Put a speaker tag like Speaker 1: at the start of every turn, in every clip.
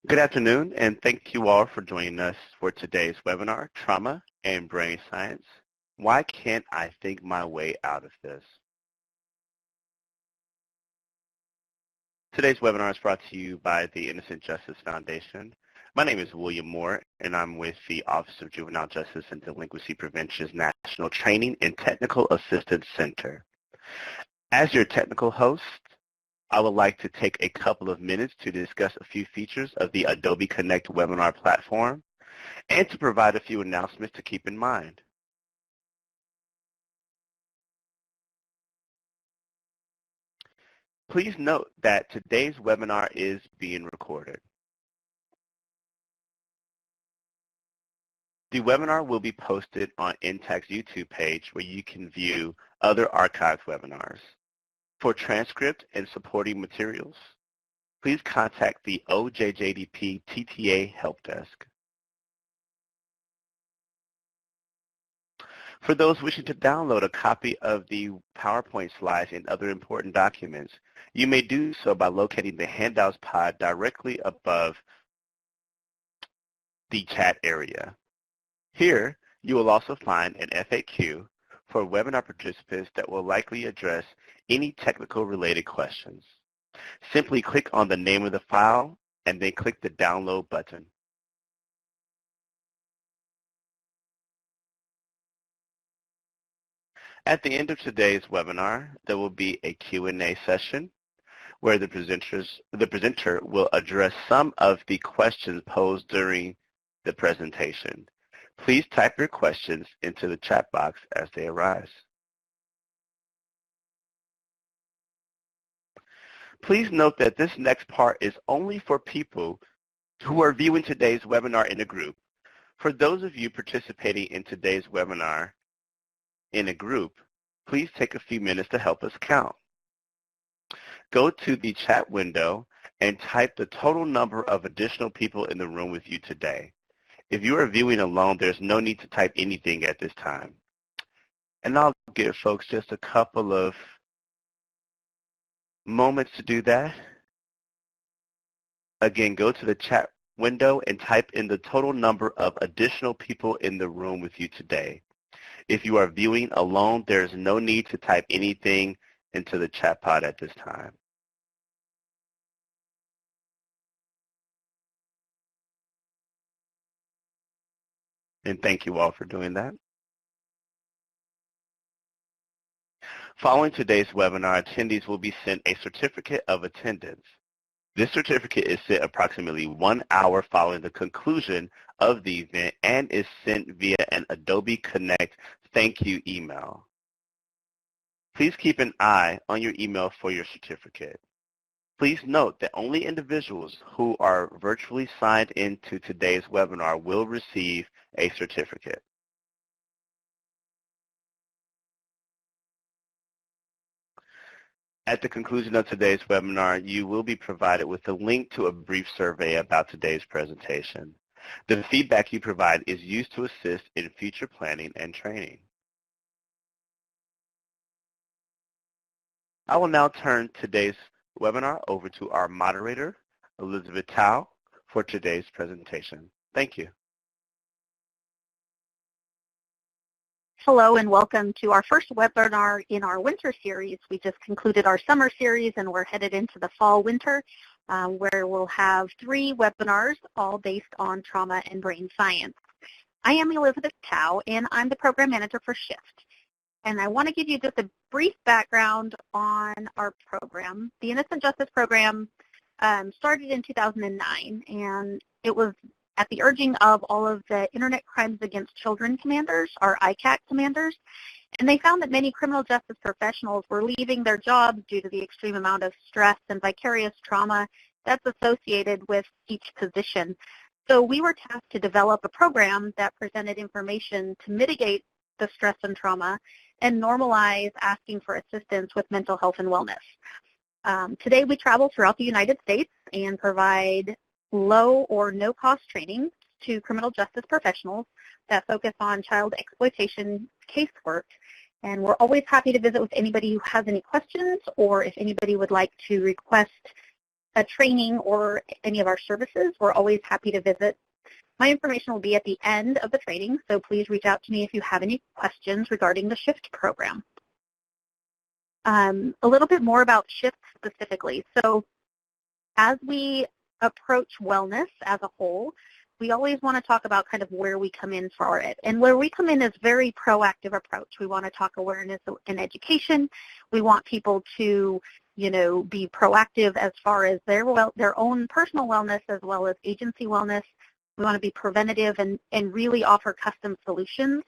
Speaker 1: Good afternoon, and thank you all for joining us for today's webinar, Trauma and Brain Science. Why can't I think my way out of this? Today's webinar is brought to you by the Innocent Justice Foundation. My name is William Moore, and I'm with the Office of Juvenile Justice and Delinquency Prevention's National Training and Technical Assistance Center. As your technical host, I would like to take a couple of minutes to discuss a few features of the Adobe Connect webinar platform and to provide a few announcements to keep in mind. Please note that today's webinar is being recorded. The webinar will be posted on NTAC's YouTube page where you can view other archived webinars. For transcript and supporting materials, please contact the OJJDP TTA Help Desk. For those wishing to download a copy of the PowerPoint slides and other important documents, you may do so by locating the Handouts pod directly above the chat area. Here, you will also find an FAQ for webinar participants that will likely address any technical related questions. Simply click on the name of the file and then click the download button. At the end of today's webinar, there will be a Q&A session where the presenter will address some of the questions posed during the presentation. Please type your questions into the chat box as they arise. Please note that this next part is only for people who are viewing today's webinar in a group. For those of you participating in today's webinar in a group, please take a few minutes to help us count. Go to the chat window and type the total number of additional people in the room with you today. If you are viewing alone, there's no need to type anything at this time. And I'll give folks just a couple of moments to do that. Again, go to the chat window and type in the total number of additional people in the room with you today. If you are viewing alone, there's no need to type anything into the chat pod at this time. And thank you all for doing that. Following today's webinar, attendees will be sent a certificate of attendance. This certificate is sent approximately 1 hour following the conclusion of the event and is sent via an Adobe Connect thank you email. Please keep an eye on your email for your certificate. Please note that only individuals who are virtually signed into today's webinar will receive a certificate. At the conclusion of today's webinar, you will be provided with a link to a brief survey about today's presentation. The feedback you provide is used to assist in future planning and training. I will now turn today's webinar over to our moderator, Elizabeth Tao, for today's presentation. Thank you.
Speaker 2: Hello and welcome to our first webinar in our winter series. We just concluded our summer series and we're headed into the fall-winter where we'll have 3 webinars all based on trauma and brain science. I am Elizabeth Tao and I'm the program manager for SHIFT. And I want to give you just a brief background on our program. The Innocent Justice Program started in 2009 and it was at the urging of all of the Internet Crimes Against Children commanders, our ICAC commanders, and they found that many criminal justice professionals were leaving their jobs due to the extreme amount of stress and vicarious trauma that's associated with each position. So we were tasked to develop a program that presented information to mitigate the stress and trauma and normalize asking for assistance with mental health and wellness. Today we travel throughout the United States and provide low or no-cost training to criminal justice professionals that focus on child exploitation casework. And we're always happy to visit with anybody who has any questions or if anybody would like to request a training or any of our services, we're always happy to visit. My information will be at the end of the training, so please reach out to me if you have any questions regarding the SHIFT program. A little bit more about SHIFT specifically. So as we approach wellness as a whole, we always want to talk about kind of where we come in for it. And where we come in is very proactive approach. We want to talk awareness and education. We want people to, be proactive as far as their own personal wellness as well as agency wellness. We want to be preventative and really offer custom solutions.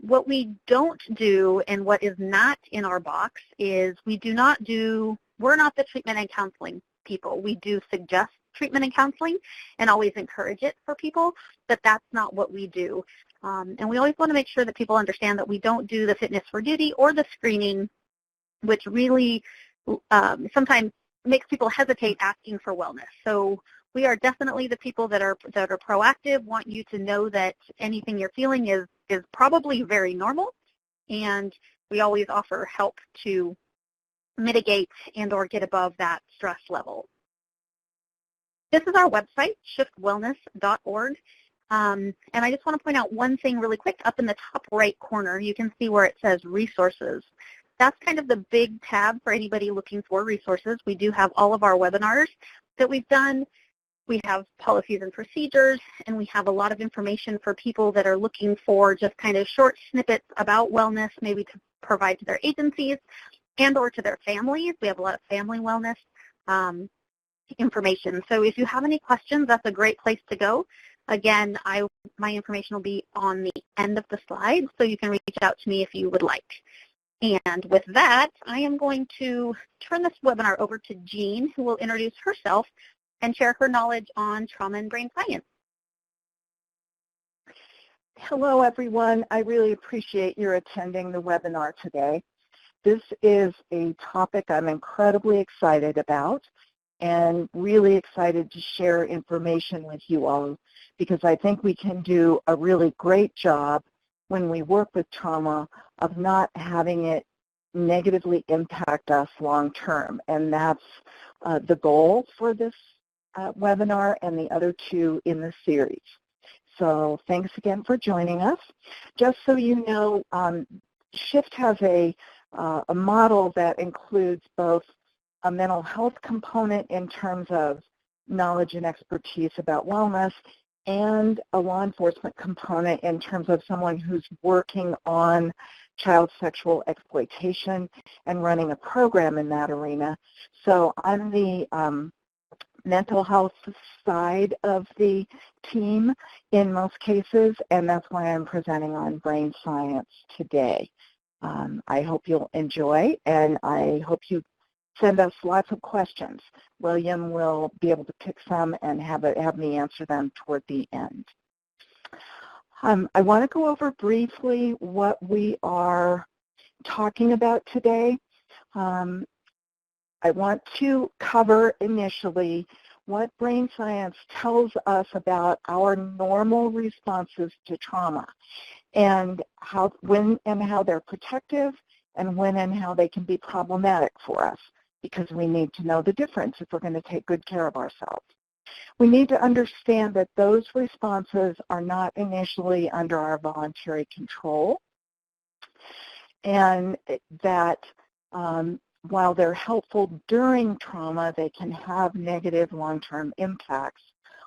Speaker 2: What we don't do and what is not in our box is we're not the treatment and counseling people. We do suggest treatment and counseling and always encourage it for people, but that's not what we do. And we always want to make sure that people understand that we don't do the fitness for duty or the screening, which really sometimes makes people hesitate asking for wellness. So we are definitely the people that are proactive, want you to know that anything you're feeling is probably very normal, and we always offer help to mitigate and or get above that stress level. This is our website, shiftwellness.org, and I just want to point out one thing really quick. Up in the top right corner, you can see where it says resources. That's kind of the big tab for anybody looking for resources. We do have all of our webinars that we've done. We have policies and procedures, and we have a lot of information for people that are looking for just kind of short snippets about wellness, maybe to provide to their agencies and or to their families. We have a lot of family wellness information. So if you have any questions, that's a great place to go. Again, my information will be on the end of the slide, so you can reach out to me if you would like. And with that, I am going to turn this webinar over to Jean, who will introduce herself and share her knowledge on trauma and brain science.
Speaker 3: Hello, everyone. I really appreciate your attending the webinar today. This is a topic I'm incredibly excited about and really excited to share information with you all, because I think we can do a really great job when we work with trauma of not having it negatively impact us long term. And that's the goal for this webinar and the other two in the series. So thanks again for joining us. Just so you know, SHIFT has a model that includes both a mental health component in terms of knowledge and expertise about wellness, and a law enforcement component in terms of someone who's working on child sexual exploitation and running a program in that arena. So I'm the mental health side of the team in most cases, and that's why I'm presenting on brain science today. I hope you'll enjoy, and I hope you send us lots of questions. William will be able to pick some and have me answer them toward the end. I want to go over briefly what we are talking about today. I want to cover initially what brain science tells us about our normal responses to trauma, and when and how they're protective, and when and how they can be problematic for us, because we need to know the difference if we're going to take good care of ourselves. We need to understand that those responses are not initially under our voluntary control, and that while they're helpful during trauma, they can have negative long-term impacts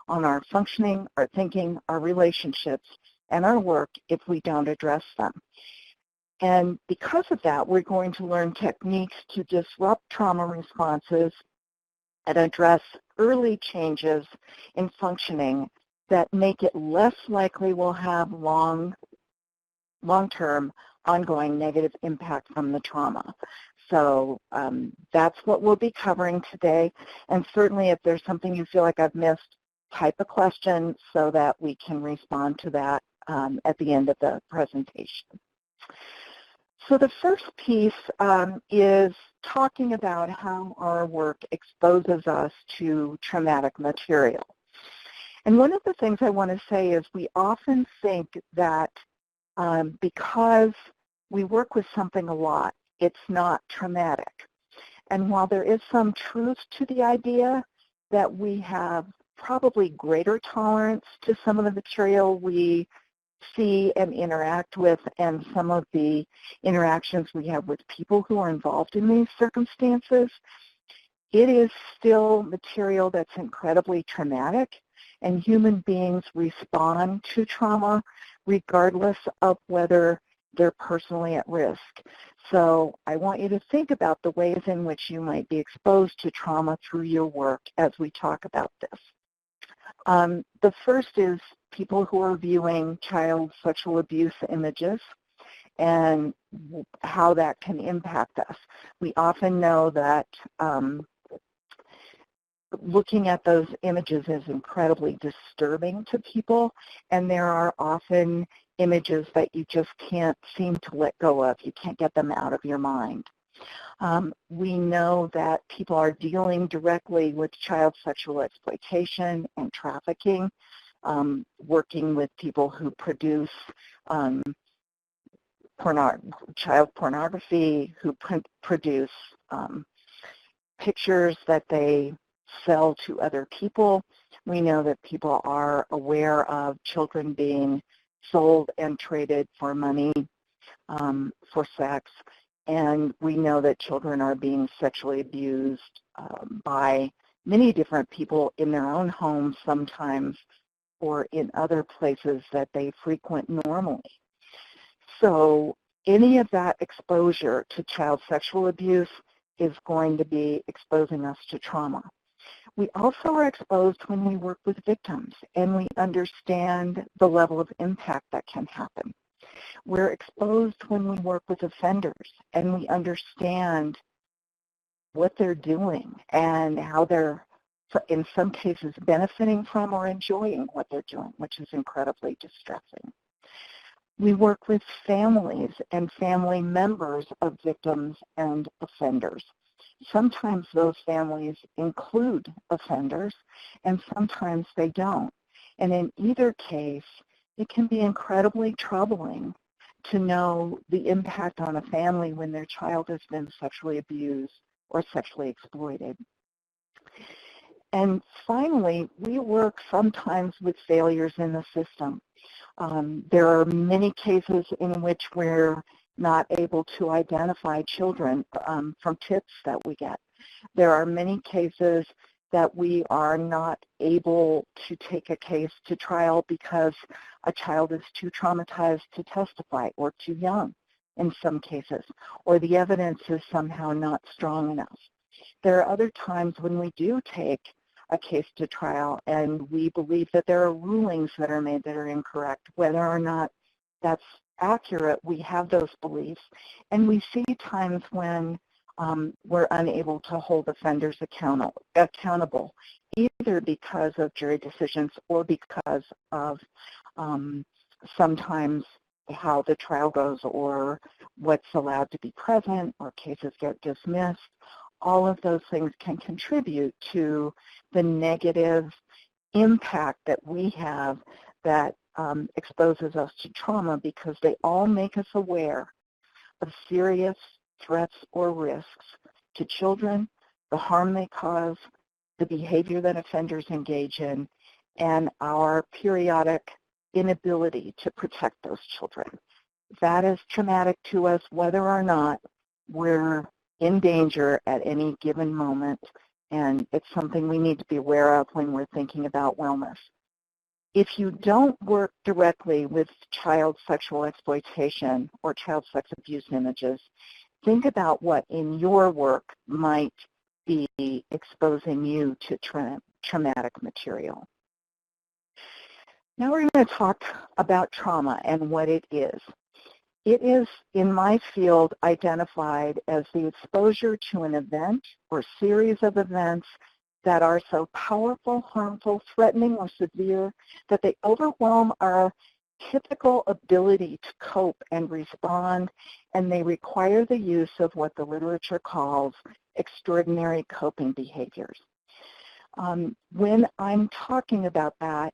Speaker 3: on our functioning, our thinking, our relationships, and our work if we don't address them. And because of that, we're going to learn techniques to disrupt trauma responses and address early changes in functioning that make it less likely we'll have long-term ongoing negative impact from the trauma. So that's what we'll be covering today. And certainly if there's something you feel like I've missed, type a question so that we can respond to that at the end of the presentation. So the first piece is talking about how our work exposes us to traumatic material. And one of the things I want to say is we often think that because we work with something a lot, it's not traumatic. And while there is some truth to the idea, that we have probably greater tolerance to some of the material we see and interact with, and some of the interactions we have with people who are involved in these circumstances. It is still material that's incredibly traumatic, and human beings respond to trauma regardless of whether they're personally at risk. So I want you to think about the ways in which you might be exposed to trauma through your work as we talk about this. The first is people who are viewing child sexual abuse images and how that can impact us. We often know that looking at those images is incredibly disturbing to people, and there are often images that you just can't seem to let go of. You can't get them out of your mind. We know that people are dealing directly with child sexual exploitation and trafficking, working with people who produce child pornography, who produce pictures that they sell to other people. We know that people are aware of children being sold and traded for money, for sex, and we know that children are being sexually abused by many different people in their own homes sometimes, or in other places that they frequent normally. So any of that exposure to child sexual abuse is going to be exposing us to trauma. We also are exposed when we work with victims, and we understand the level of impact that can happen. We're exposed when we work with offenders, and we understand what they're doing and how they're, in some cases, benefiting from or enjoying what they're doing, which is incredibly distressing. We work with families and family members of victims and offenders. Sometimes those families include offenders, and sometimes they don't. And in either case, it can be incredibly troubling to know the impact on a family when their child has been sexually abused or sexually exploited. And finally, we work sometimes with failures in the system. There are many cases in which we're not able to identify children from tips that we get. There are many cases that we are not able to take a case to trial because a child is too traumatized to testify, or too young in some cases, or the evidence is somehow not strong enough. There are other times when we do take a case to trial and we believe that there are rulings that are made that are incorrect. Whether or not that's accurate, we have those beliefs, and we see times when we're unable to hold offenders accountable, either because of jury decisions or because of sometimes how the trial goes or what's allowed to be present, or cases get dismissed. All of those things can contribute to the negative impact that we have that exposes us to trauma, because they all make us aware of serious threats or risks to children, the harm they cause, the behavior that offenders engage in, and our periodic inability to protect those children. That is traumatic to us whether or not we're in danger at any given moment, and it's something we need to be aware of when we're thinking about wellness. If you don't work directly with child sexual exploitation or child sex abuse images, think about what in your work might be exposing you to traumatic material. Now we're going to talk about trauma and what it is. It is, in my field, identified as the exposure to an event or series of events that are so powerful, harmful, threatening, or severe that they overwhelm our typical ability to cope and respond, and they require the use of what the literature calls extraordinary coping behaviors. When I'm talking about that,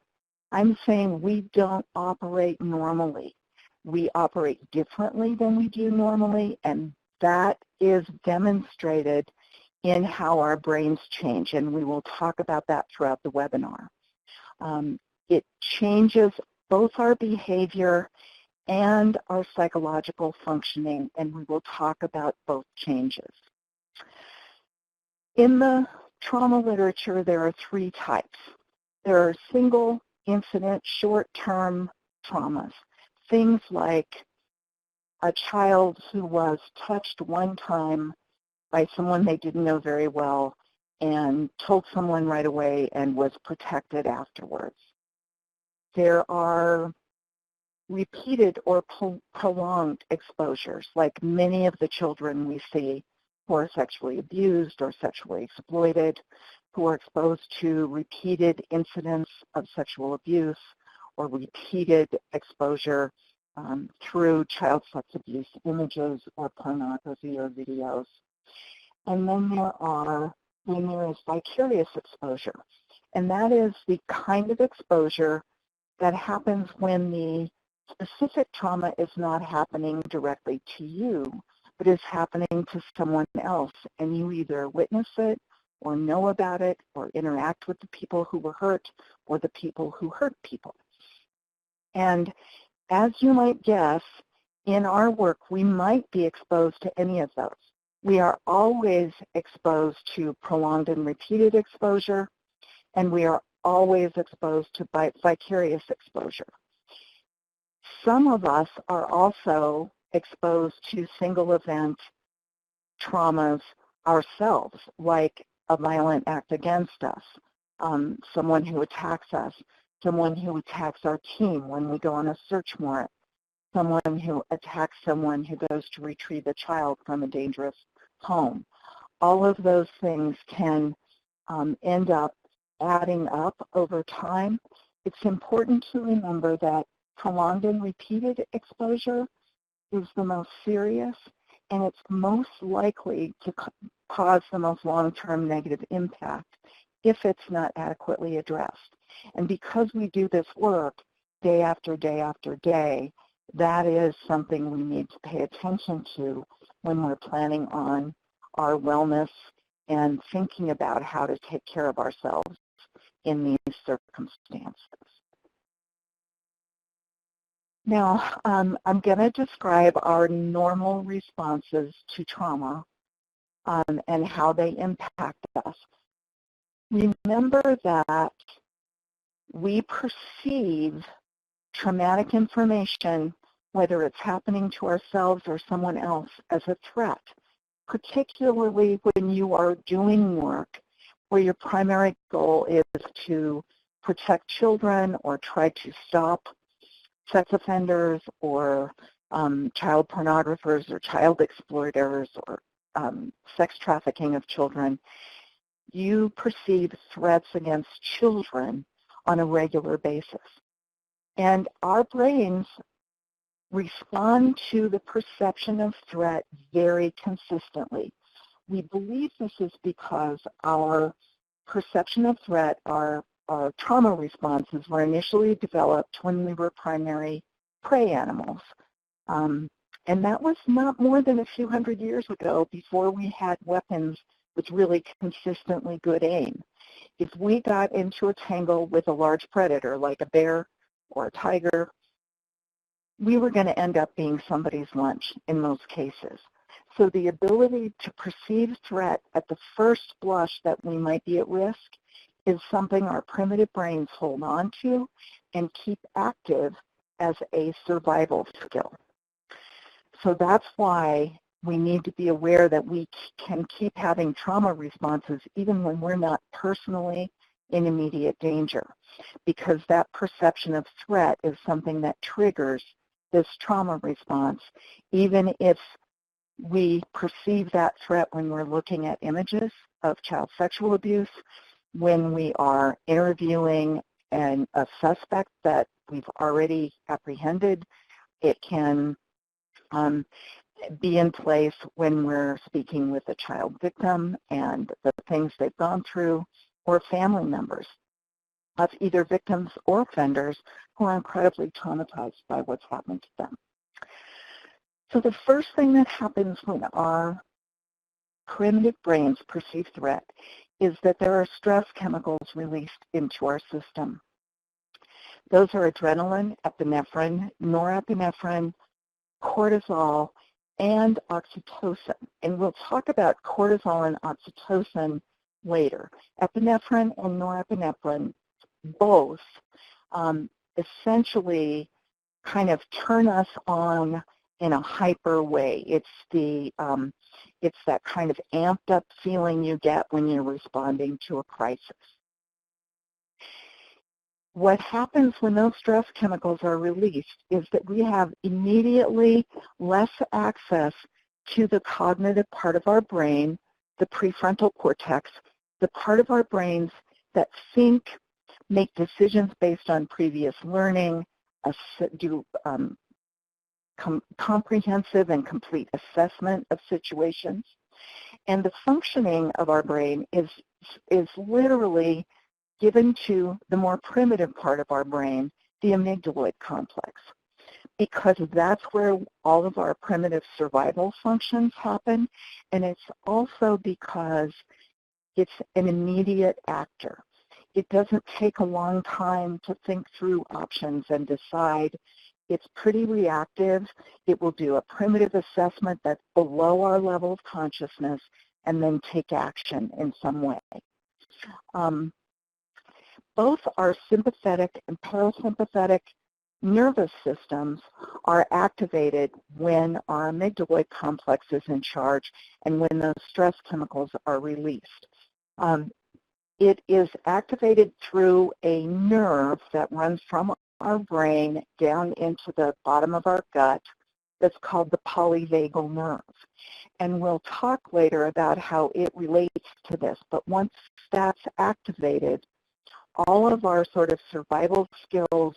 Speaker 3: I'm saying we don't operate normally. We operate differently than we do normally, and that is demonstrated in how our brains change, and we will talk about that throughout the webinar. It changes both our behavior and our psychological functioning, and we will talk about both changes. In the trauma literature, there are three types. There are single incident, short-term traumas, things like a child who was touched one time by someone they didn't know very well and told someone right away and was protected afterwards. There are repeated or prolonged exposures, like many of the children we see who are sexually abused or sexually exploited, who are exposed to repeated incidents of sexual abuse or repeated exposure through child sex abuse images or pornography or videos. And then there is vicarious exposure, and that is the kind of exposure that happens when the specific trauma is not happening directly to you, but is happening to someone else, and you either witness it or know about it or interact with the people who were hurt or the people who hurt people. And as you might guess, in our work, we might be exposed to any of those. We are always exposed to prolonged and repeated exposure, and we are always exposed to vicarious exposure. Some of us are also exposed to single event traumas ourselves, like a violent act against us, someone who attacks us, someone who attacks our team when we go on a search warrant, someone who attacks someone who goes to retrieve a child from a dangerous home. All of those things can end up adding up over time. It's important to remember that prolonged and repeated exposure is the most serious, and it's most likely to cause the most long-term negative impact if it's not adequately addressed. And because we do this work day after day after day, that is something we need to pay attention to when we're planning on our wellness and thinking about how to take care of ourselves in these circumstances. Now, I'm going to describe our normal responses to trauma and how they impact us. Remember that we perceive traumatic information, whether it's happening to ourselves or someone else, as a threat, particularly when you are doing work where your primary goal is to protect children or try to stop sex offenders or child pornographers or child exploiters or sex trafficking of children. You perceive threats against children on a regular basis. And our brains respond to the perception of threat very consistently. We believe this is because our perception of threat, our trauma responses were initially developed when we were primary prey animals. And that was not more than a few hundred years ago before we had weapons with really consistently good aim. If we got into a tangle with a large predator like a bear or a tiger, we were going to end up being somebody's lunch in most cases. So the ability to perceive threat at the first blush that we might be at risk is something our primitive brains hold on to and keep active as a survival skill. So that's why we need to be aware that we can keep having trauma responses even when we're not personally in immediate danger, because that perception of threat is something that triggers this trauma response, even if we perceive that threat when we're looking at images of child sexual abuse, when we are interviewing a suspect that we've already apprehended. It can be in place when we're speaking with a child victim and the things they've gone through, or family members of either victims or offenders who are incredibly traumatized by what's happened to them. So the first thing that happens when our primitive brains perceive threat is that there are stress chemicals released into our system. Those are adrenaline, epinephrine, norepinephrine, cortisol, and oxytocin. And we'll talk about cortisol and oxytocin later. Epinephrine and norepinephrine both essentially kind of turn us on in a hyper way. It's that kind of amped up feeling you get when you're responding to a crisis. What happens when those stress chemicals are released is that we have immediately less access to the cognitive part of our brain, the prefrontal cortex, the part of our brains that think, make decisions based on previous learning, do comprehensive and complete assessment of situations. And the functioning of our brain is literally given to the more primitive part of our brain, the amygdaloid complex, because that's where all of our primitive survival functions happen, and it's also because it's an immediate actor. It doesn't take a long time to think through options and decide. It's pretty reactive. It will do a primitive assessment that's below our level of consciousness and then take action in some way. Both our sympathetic and parasympathetic nervous systems are activated when our amygdaloid complex is in charge and when those stress chemicals are released. It is activated through a nerve that runs from our brain down into the bottom of our gut that's called the polyvagal nerve. And we'll talk later about how it relates to this. But once that's activated, all of our sort of survival skills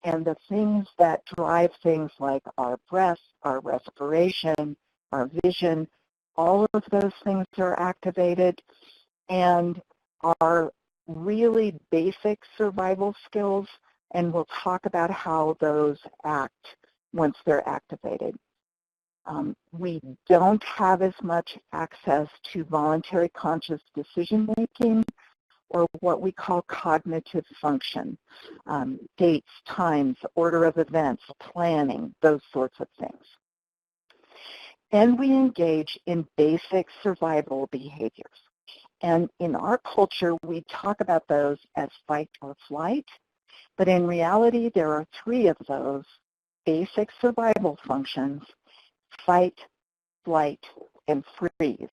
Speaker 3: and the things that drive things like our breath, our respiration, our vision, all of those things are activated, and our really basic survival skills, and we'll talk about how those act once they're activated. We don't have as much access to voluntary conscious decision-making, or what we call cognitive function, dates, times, order of events, planning, those sorts of things. And we engage in basic survival behaviors. And in our culture, we talk about those as fight or flight, but in reality, there are three of those basic survival functions: fight, flight, and freeze.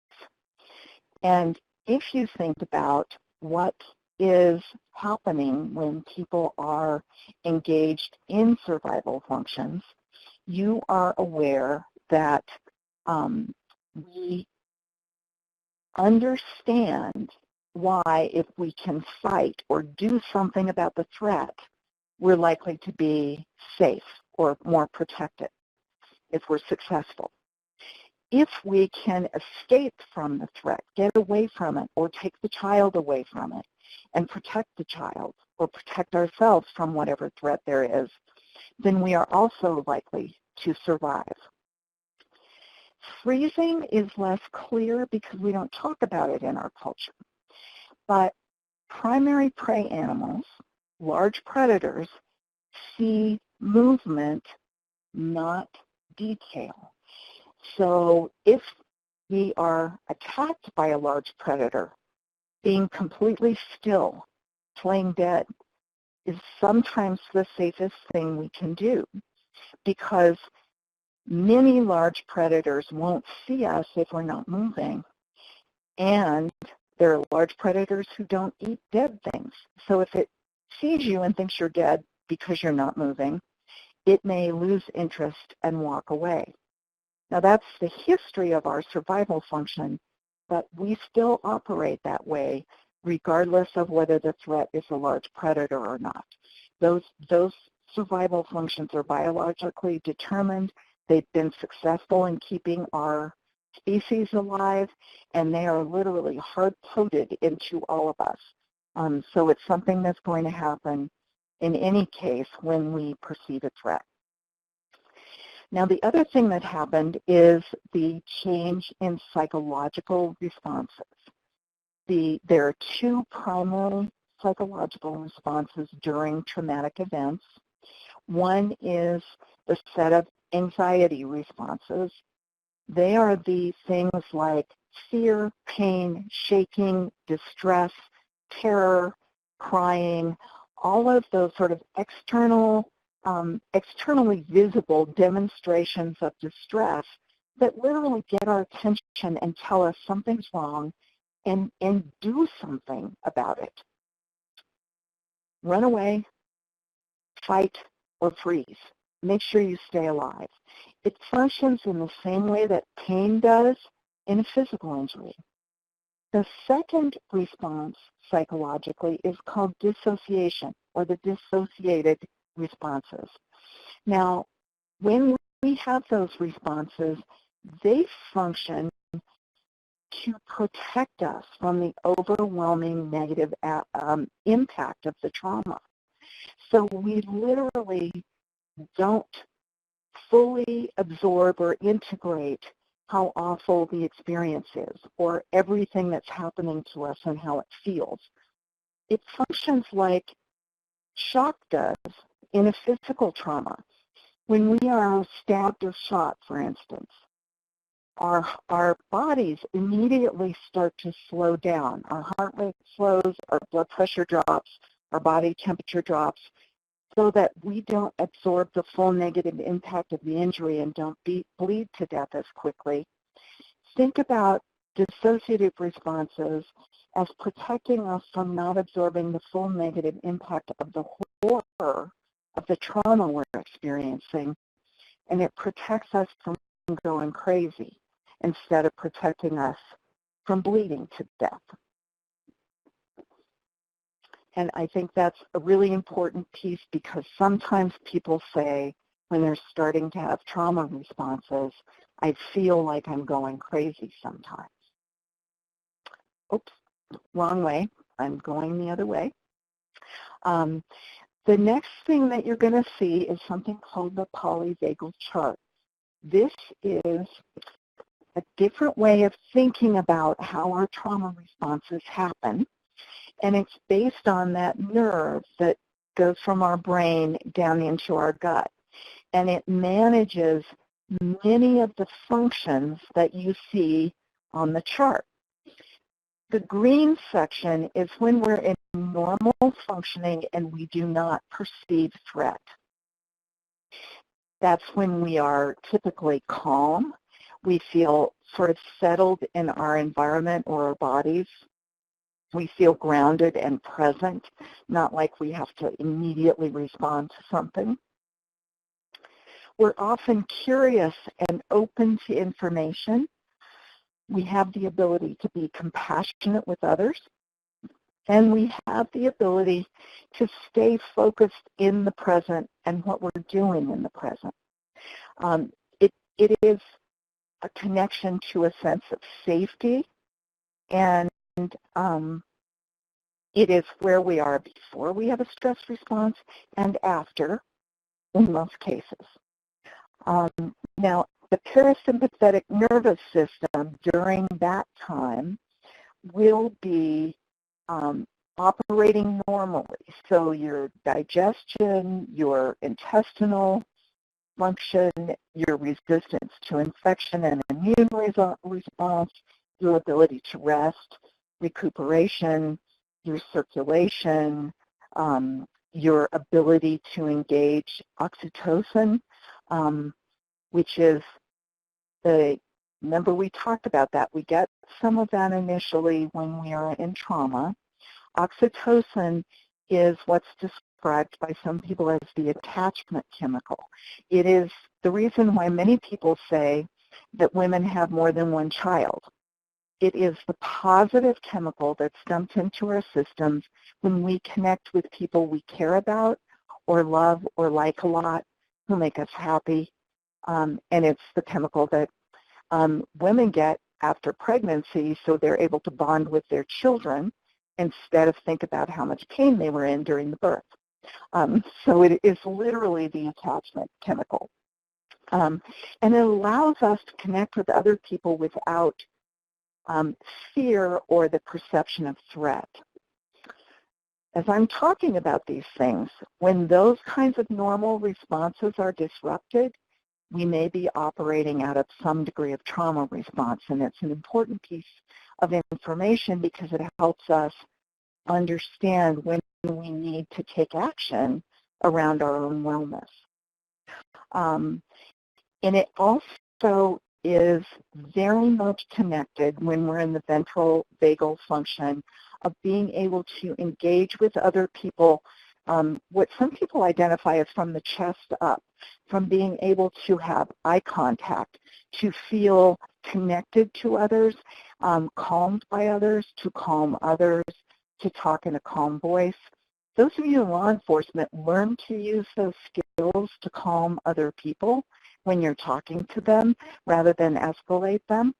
Speaker 3: And if you think about what is happening when people are engaged in survival functions, you are aware that we understand why, if we can fight or do something about the threat, we're likely to be safe or more protected if we're successful. If we can escape from the threat, get away from it, or take the child away from it, and protect the child or protect ourselves from whatever threat there is, then we are also likely to survive. Freezing is less clear because we don't talk about it in our culture. But primary prey animals, large predators, see movement, not detail. So if we are attacked by a large predator, being completely still, playing dead, is sometimes the safest thing we can do, because many large predators won't see us if we're not moving. And there are large predators who don't eat dead things. So if it sees you and thinks you're dead because you're not moving, it may lose interest and walk away. Now that's the history of our survival function, but we still operate that way regardless of whether the threat is a large predator or not. Those survival functions are biologically determined. They've been successful in keeping our species alive, and they are literally hard-coded into all of us. So it's something that's going to happen in any case when we perceive a threat. Now, the other thing that happened is the change in psychological responses. There are two primary psychological responses during traumatic events. One is the set of anxiety responses. They are the things like fear, pain, shaking, distress, terror, crying, all of those sort of externally visible demonstrations of distress that literally get our attention and tell us something's wrong and do something about it. Run away, fight, or freeze. Make sure you stay alive. It functions in the same way that pain does in a physical injury. The second response psychologically is called dissociation, or the dissociated responses. Now, when we have those responses, they function to protect us from the overwhelming negative impact of the trauma. So we literally don't fully absorb or integrate how awful the experience is or everything that's happening to us and how it feels. It functions like shock does in a physical trauma. When we are stabbed or shot, for instance, our bodies immediately start to slow down. Our heart rate slows, our blood pressure drops, our body temperature drops, so that we don't absorb the full negative impact of the injury and don't bleed to death as quickly. Think about dissociative responses as protecting us from not absorbing the full negative impact of the horror of the trauma we're experiencing, and it protects us from going crazy instead of protecting us from bleeding to death. And I think that's a really important piece, because sometimes people say when they're starting to have trauma responses, I feel like I'm going crazy sometimes. Oops, wrong way. I'm going the other way. The next thing that you're going to see is something called the Polyvagal chart. This is a different way of thinking about how our trauma responses happen. And it's based on that nerve that goes from our brain down into our gut. And it manages many of the functions that you see on the chart. The green section is when we're in normal functioning and we do not perceive threat. That's when we are typically calm. We feel sort of settled in our environment or our bodies. We feel grounded and present, not like we have to immediately respond to something. We're often curious and open to information. We have the ability to be compassionate with others, and we have the ability to stay focused in the present and what we're doing in the present. It is a connection to a sense of safety, and it is where we are before we have a stress response and after, in most cases. Now, the parasympathetic nervous system during that time will be operating normally. So your digestion, your intestinal function, your resistance to infection and immune response, your ability to rest, recuperation, your circulation, your ability to engage oxytocin, which is remember we talked about that. We get some of that initially when we are in trauma. Oxytocin is what's described by some people as the attachment chemical. It is the reason why many people say that women have more than one child. It is the positive chemical that's dumped into our systems when we connect with people we care about or love or like a lot, who make us happy. And it's the chemical that women get after pregnancy, so they're able to bond with their children instead of think about how much pain they were in during the birth. So it is literally the attachment chemical. And it allows us to connect with other people without fear or the perception of threat. As I'm talking about these things, when those kinds of normal responses are disrupted, we may be operating out of some degree of trauma response, and it's an important piece of information because it helps us understand when we need to take action around our own wellness. And it also is very much connected when we're in the ventral vagal function of being able to engage with other people, what some people identify as from the chest up, from being able to have eye contact, to feel connected to others, calmed by others, to calm others, to talk in a calm voice. Those of you in law enforcement, learn to use those skills to calm other people when you're talking to them rather than escalate them.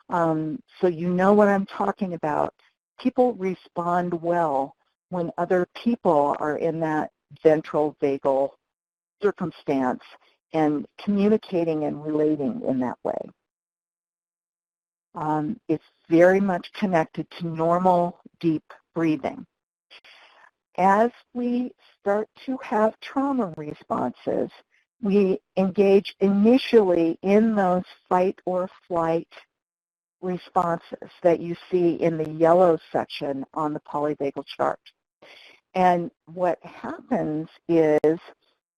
Speaker 3: So you know what I'm talking about. People respond well when other people are in that ventral vagal circumstance and communicating and relating in that way. It's very much connected to normal, deep breathing. As we start to have trauma responses, we engage initially in those fight or flight responses that you see in the yellow section on the polyvagal chart. And what happens is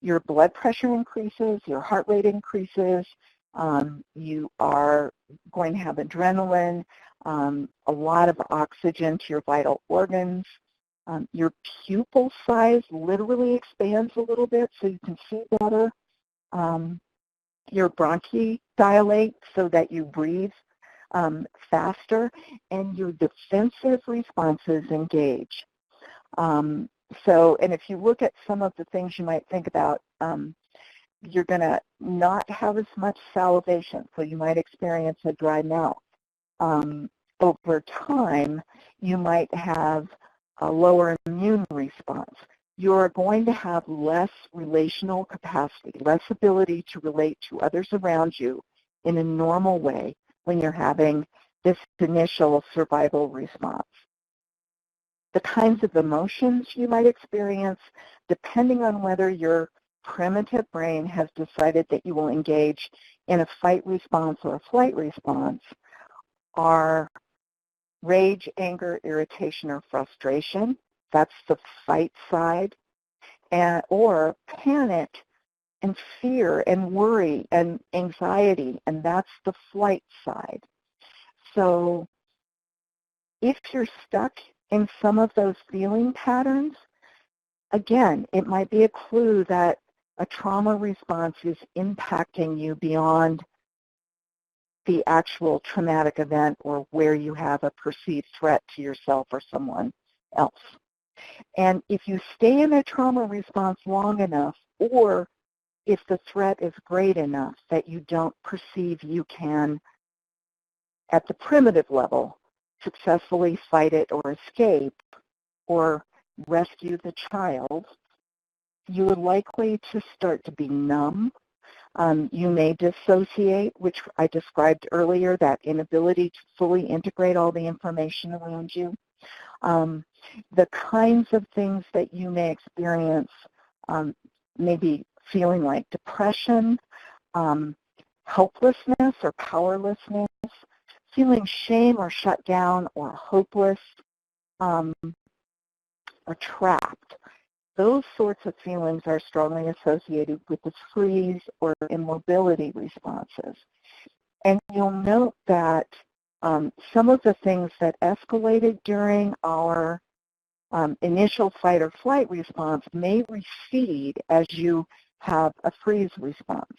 Speaker 3: your blood pressure increases, your heart rate increases, you are going to have adrenaline, a lot of oxygen to your vital organs. Your pupil size literally expands a little bit so you can see better. Your bronchi dilate so that you breathe faster, and your defensive responses engage. And if you look at some of the things you might think about, you're going to not have as much salivation, so you might experience a dry mouth. Over time, you might have a lower immune response. You're going to have less relational capacity, less ability to relate to others around you in a normal way when you're having this initial survival response. The kinds of emotions you might experience, depending on whether your primitive brain has decided that you will engage in a fight response or a flight response, are rage, anger, irritation, or frustration. That's the fight side. Or panic and fear and worry and anxiety, and that's the flight side. So if you're stuck in some of those feeling patterns, again, it might be a clue that a trauma response is impacting you beyond the actual traumatic event or where you have a perceived threat to yourself or someone else. And if you stay in a trauma response long enough, or if the threat is great enough that you don't perceive you can, at the primitive level, successfully fight it or escape or rescue the child, you are likely to start to be numb. You may dissociate, which I described earlier, that inability to fully integrate all the information around you. The kinds of things that you may experience, maybe feeling like depression, helplessness or powerlessness, feeling shame or shut down or hopeless, or trapped. Those sorts of feelings are strongly associated with the freeze or immobility responses. And you'll note that some of the things that escalated during our initial fight or flight response may recede as you have a freeze response.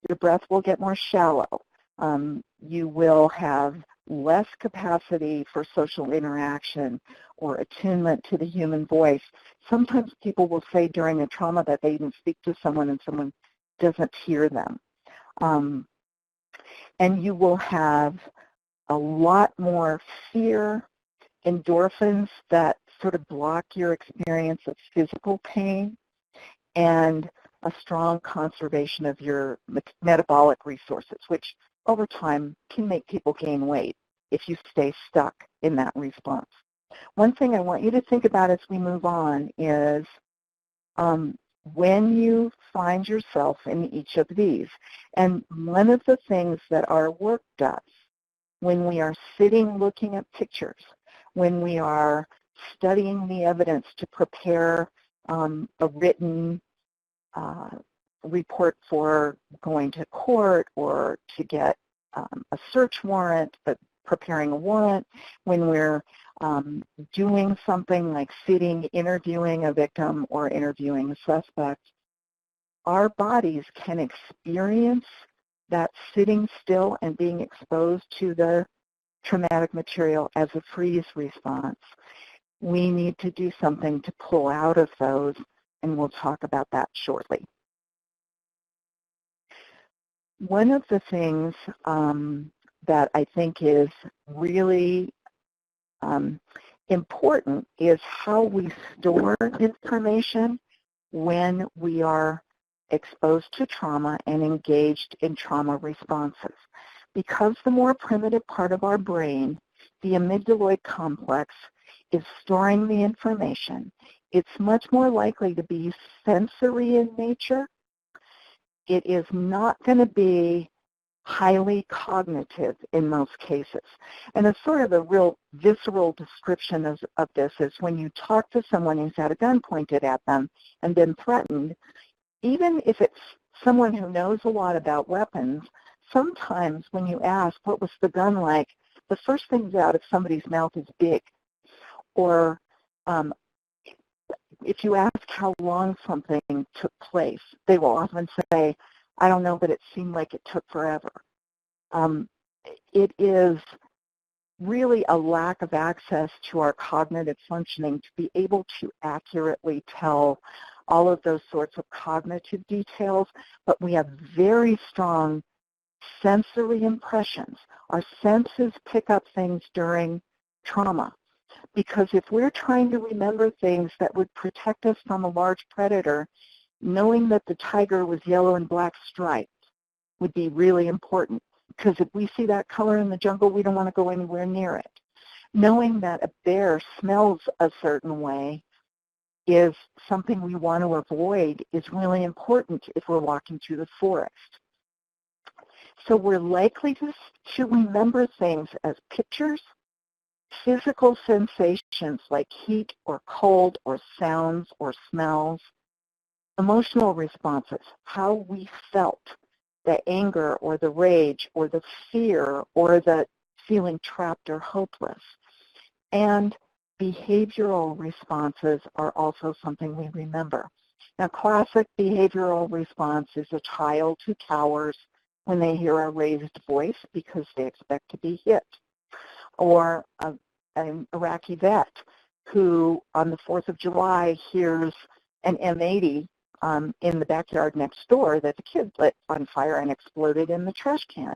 Speaker 3: Your breath will get more shallow. You will have less capacity for social interaction or attunement to the human voice. Sometimes people will say during a trauma that they even speak to someone and someone doesn't hear them. And you will have a lot more fear, endorphins that sort of block your experience of physical pain, and a strong conservation of your metabolic resources, which over time can make people gain weight if you stay stuck in that response. One thing I want you to think about as we move on is when you find yourself in each of these. And one of the things that our work does when we are sitting looking at pictures, when we are studying the evidence to prepare a written report for going to court or to get a search warrant, but preparing a warrant, when we're doing something like sitting, interviewing a victim or interviewing a suspect, our bodies can experience that sitting still and being exposed to the traumatic material as a freeze response. We need to do something to pull out of those, and we'll talk about that shortly. One of the things that I think is really important is how we store information when we are exposed to trauma and engaged in trauma responses. Because the more primitive part of our brain, the amygdaloid complex, is storing the information, it's much more likely to be sensory in nature. It is not going to be highly cognitive in most cases. And it's sort of a real visceral description of this is when you talk to someone who's had a gun pointed at them and been threatened, even if it's someone who knows a lot about weapons, sometimes when you ask, what was the gun like, the first thing out of somebody's mouth is big. Or if you ask how long something took place, they will often say, I don't know, but it seemed like it took forever. It is really a lack of access to our cognitive functioning to be able to accurately tell all of those sorts of cognitive details, but we have very strong sensory impressions. Our senses pick up things during trauma. Because if we're trying to remember things that would protect us from a large predator, knowing that the tiger was yellow and black striped would be really important. Because if we see that color in the jungle, we don't want to go anywhere near it. Knowing that a bear smells a certain way is something we want to avoid is really important if we're walking through the forest. So we're likely to remember things as pictures, physical sensations like heat or cold or sounds or smells, emotional responses, how we felt, the anger or the rage or the fear or the feeling trapped or hopeless. And behavioral responses are also something we remember. Now, classic behavioral response is a child who cowers when they hear a raised voice because they expect to be hit, or an Iraqi vet who on the 4th of July hears an M80 in the backyard next door that the kid lit on fire and exploded in the trash can.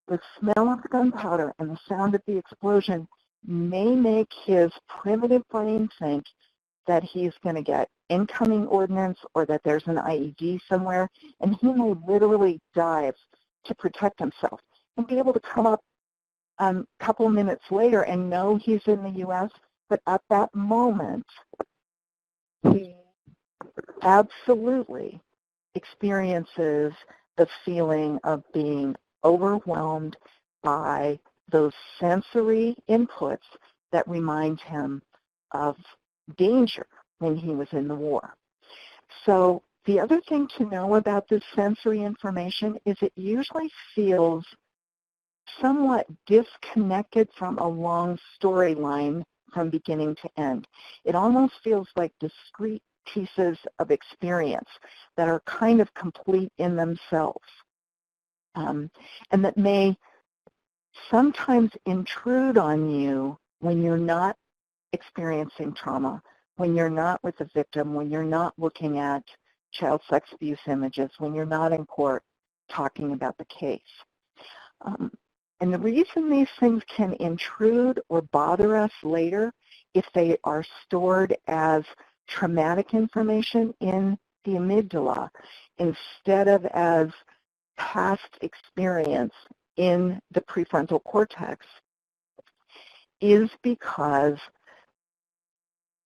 Speaker 3: The smell of the gunpowder and the sound of the explosion may make his primitive brain think that he's going to get incoming ordnance or that there's an IED somewhere, and he may literally dive to protect himself and be able to come up a couple of minutes later and know he's in the U.S., but at that moment, he absolutely experiences the feeling of being overwhelmed by those sensory inputs that remind him of danger when he was in the war. So the other thing to know about this sensory information is it usually feels somewhat disconnected from a long storyline from beginning to end. It almost feels like discrete pieces of experience that are kind of complete in themselves, and that may sometimes intrude on you when you're not experiencing trauma, when you're not with the victim, when you're not looking at child sex abuse images, when you're not in court talking about the case. And the reason these things can intrude or bother us later if they are stored as traumatic information in the amygdala instead of as past experience in the prefrontal cortex is because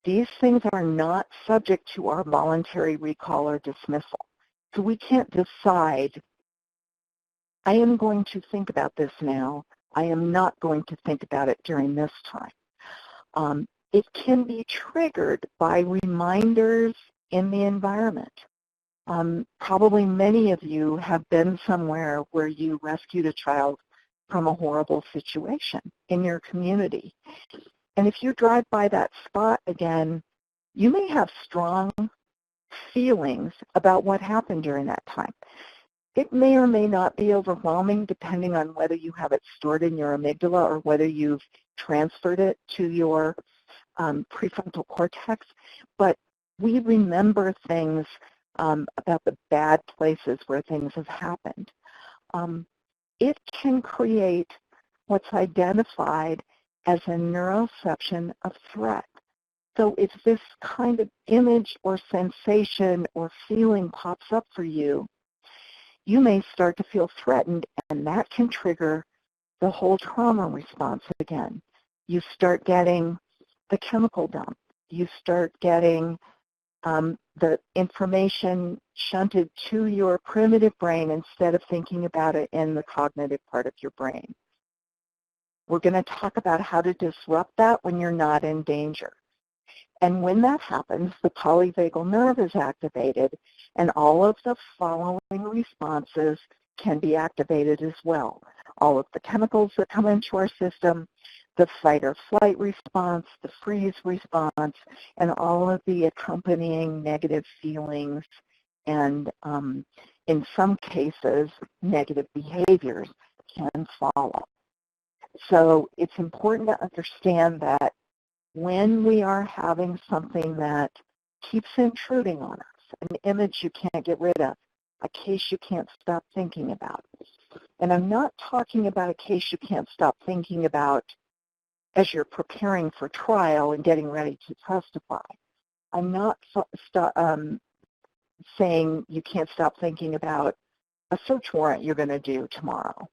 Speaker 3: these things are not subject to our voluntary recall or dismissal. So we can't decide, I am going to think about this now. I am not going to think about it during this time. It can be triggered by reminders in the environment. Probably many of you have been somewhere where you rescued a child from a horrible situation in your community. And if you drive by that spot again, you may have strong feelings about what happened during that time. It may or may not be overwhelming depending on whether you have it stored in your amygdala or whether you've transferred it to your prefrontal cortex, but we remember things about the bad places where things have happened. It can create what's identified as a neuroception of threat. So if this kind of image or sensation or feeling pops up for you, you may start to feel threatened, and that can trigger the whole trauma response again. You start getting the chemical dump. You start getting the information shunted to your primitive brain instead of thinking about it in the cognitive part of your brain. We're going to talk about how to disrupt that when you're not in danger. And when that happens, the polyvagal nerve is activated, and all of the following responses can be activated as well. All of the chemicals that come into our system, the fight or flight response, the freeze response, and all of the accompanying negative feelings and, in some cases, negative behaviors can follow. So it's important to understand that when we are having something that keeps intruding on us, an image you can't get rid of, a case you can't stop thinking about. And I'm not talking about a case you can't stop thinking about as you're preparing for trial and getting ready to testify. I'm not saying you can't stop thinking about a search warrant you're going to do tomorrow,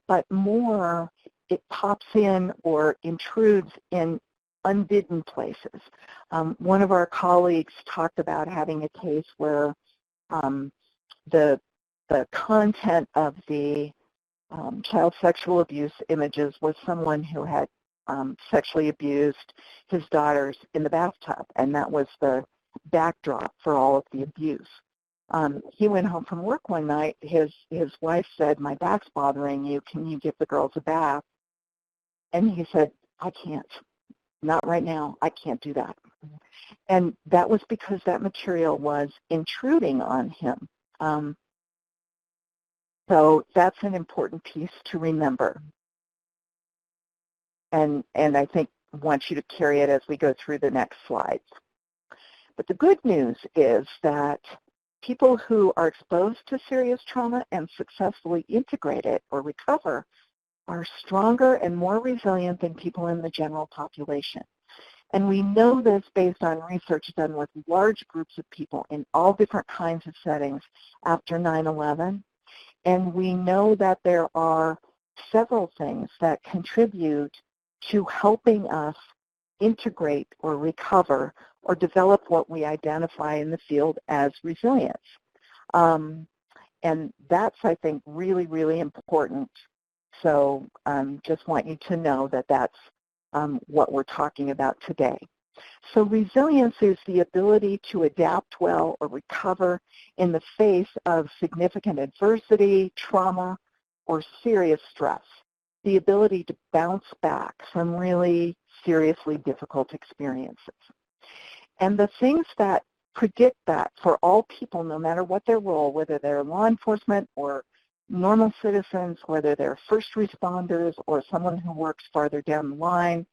Speaker 3: but more it pops in or intrudes in unbidden places. One of our colleagues talked about having a case where the content of the child sexual abuse images was someone who had sexually abused his daughters in the bathtub, and that was the backdrop for all of the abuse. He went home from work one night. His wife said, "My back's bothering you. Can you give the girls a bath?" And he said, "I can't. Not right now. I can't do that." And that was because that material was intruding on him. So that's an important piece to remember. And I think I want you to carry it as we go through the next slides. But the good news is that people who are exposed to serious trauma and successfully integrate it or recover are stronger and more resilient than people in the general population. And we know this based on research done with large groups of people in all different kinds of settings after 9/11. And we know that there are several things that contribute to helping us integrate or recover or develop what we identify in the field as resilience. And that's, I think, really, really important. So just want you to know that that's what we're talking about today. So resilience is the ability to adapt well or recover in the face of significant adversity, trauma, or serious stress. The ability to bounce back from really seriously difficult experiences. And the things that predict that for all people, no matter what their role, whether they're law enforcement or normal citizens, whether they're first responders or someone who works farther down the line,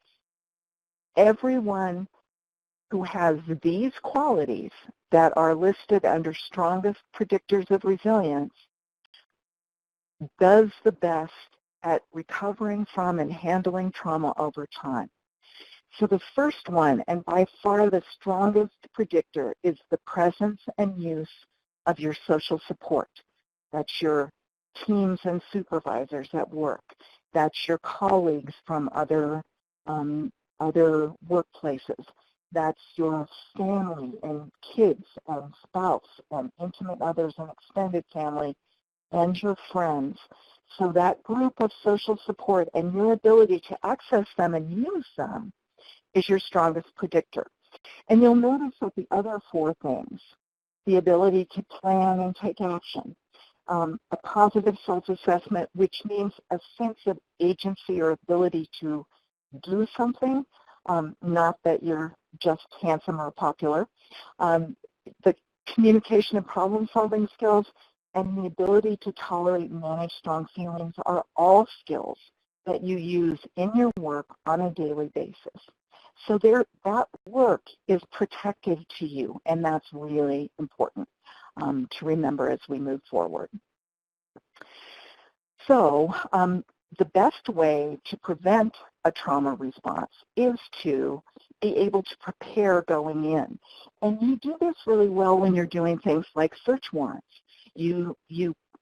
Speaker 3: everyone who has these qualities that are listed under strongest predictors of resilience does the best at recovering from and handling trauma over time. So the first one, and by far the strongest predictor, is the presence and use of your social support. That's your teams and supervisors at work. That's your colleagues from other workplaces. That's your family and kids and spouse and intimate others and extended family and your friends. So that group of social support and your ability to access them and use them is your strongest predictor. And you'll notice that the other four things, the ability to plan and take action, a positive self-assessment, which means a sense of agency or ability to do something, not that you're just handsome or popular, the communication and problem-solving skills, and the ability to tolerate and manage strong feelings are all skills that you use in your work on a daily basis. So that work is protective to you, and that's really important to remember as we move forward. So the best way to prevent a trauma response is to be able to prepare going in. And you do this really well when you're doing things like search warrants. You